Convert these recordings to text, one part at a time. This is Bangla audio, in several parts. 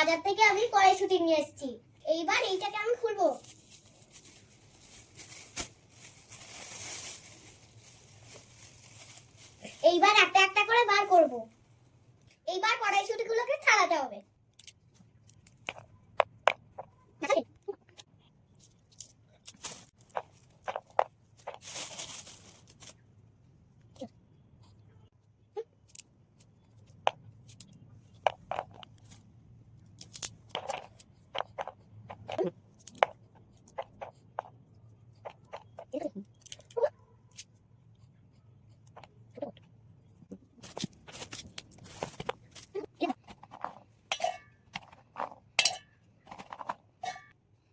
বাজার থেকে আমি কড়াইশুঁটি নিয়ে এসেছি। এইবার এইটাকে আমি খুলবো। এইবার একটা একটা করে বার করব। এইবার কড়াইশুঁটিগুলোকে ছাড়াতে হবে।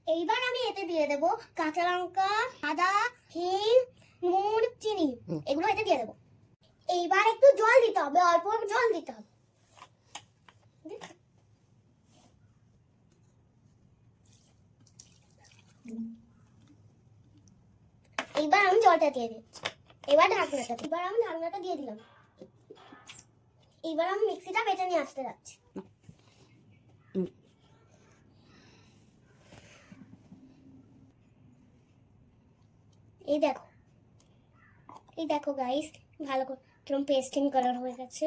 এইবার আমি এতে দিয়ে দেব কাঁচা লঙ্কা, আদা, হিং, নুন, চিনি, এগুলো এতে দিয়ে দেব। এইবার একটু জল দিতে হবে, অল্প জল দিতে হবে। এইবার আমি জলটা দিয়ে দিচ্ছি। এবার আমি ঢাকনাটা দিয়ে দিলাম। এইবার আমি মিক্সিটা বেটে নিয়ে আসতে যাচ্ছি। এই দেখো গাইস, ভালো করে পেস্টিং কালার হয়ে গেছে।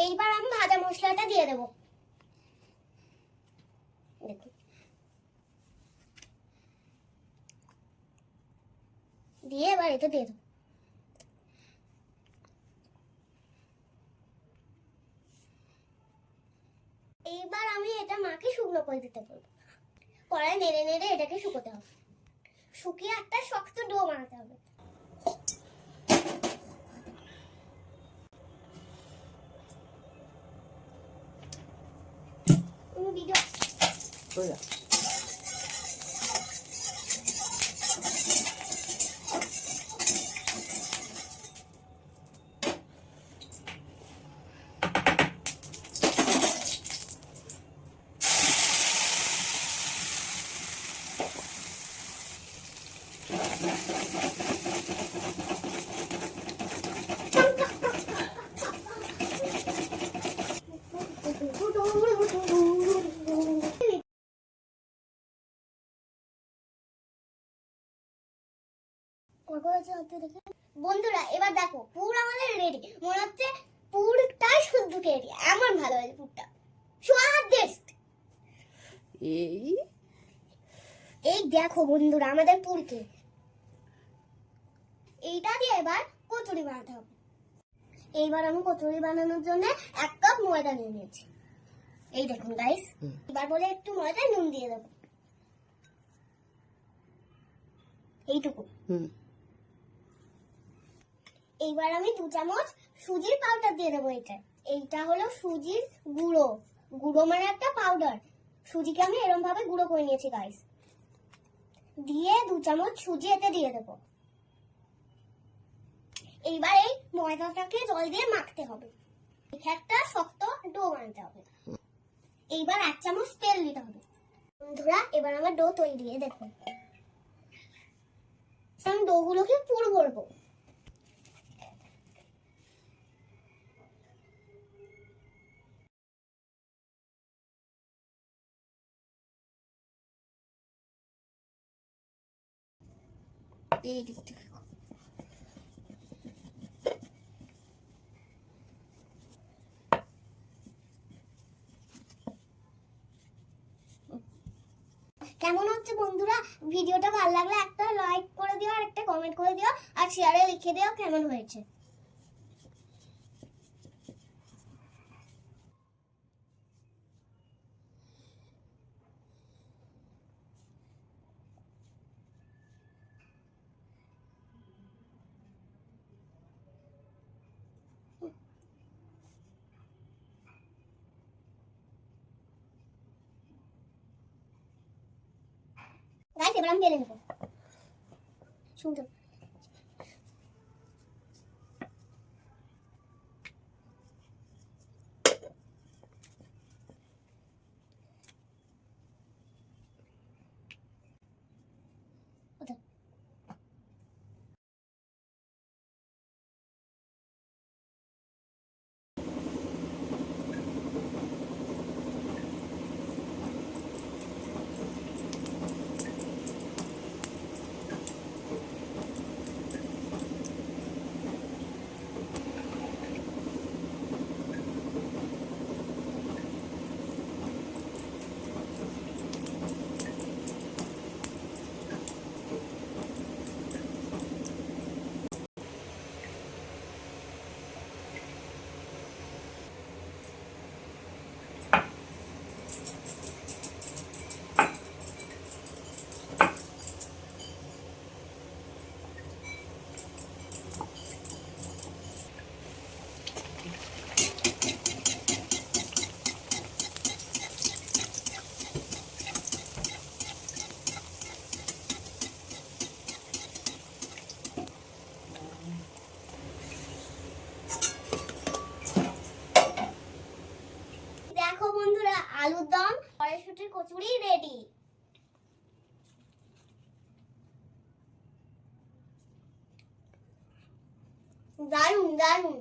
এইবার আমি ভাজা মশলাটা দিয়ে দেব। দেখুন, দিয়ে এবার এটা দিয়ে দেবো। এইবার আমি এটা মাকে শুকনো করে দিতে বলবো। কড়াই নেড়ে নেড়ে এটাকে শুকোতে হবে। শুকিয়ে একটা শক্ত ডো বানাতে হবে। বন্ধুরা, এবার দেখো পুর আমাদের রেডি। মনে হচ্ছে পুরটাই শুদ্ধ রেডি, এমন ভালো হয়েছে পুরটা, স্বাদিষ্ট। এই দেখো বন্ধুরা আমাদের পুরকে। এইটা দিয়ে এবার কচুরি বানাতে হবে। এইবার আমি কচুরি বানানোর জন্য 1 কাপ ময়দা নিয়ে নিয়েছি। এই দেখুন গাইস, এবার বলে একটু ময়দায় নুন দিয়ে দেবো, এইটুকু। এইবার আমি 2 চামচ সুজির পাউডার দিয়ে দেবো। এইটা হলো সুজির গুঁড়ো। গুঁড়ো মানে একটা পাউডার। সুজিকে আমি এরকম ভাবে গুঁড়ো করে নিয়েছি গাইস। দিয়ে 2 চামচ সুজি এতে দিয়ে দেবো। এইবার এই ময়দাটাকে জল দিয়ে মাখতে হবে। একটা শক্ত ডো বানাতে হবে। এইবার 1 চামচ তেল দিতে হবে। বন্ধুরা, এবার আমার ডো তৈরি। দেখুন, আমি ডোগুলোকে পুরো ভরবো। এই দিক থেকে কেমন হচ্ছে বন্ধুরা? ভিডিওটা ভালো লাগলে একটা লাইক করে দিও, আর একটা কমেন্ট করে দিও, আর শেয়ারে লিখে দিও কেমন হয়েছে। গাইস, এবার আমি বেলে নেব। সুন্দর। কচুরি রেডি। দারুন দারুন।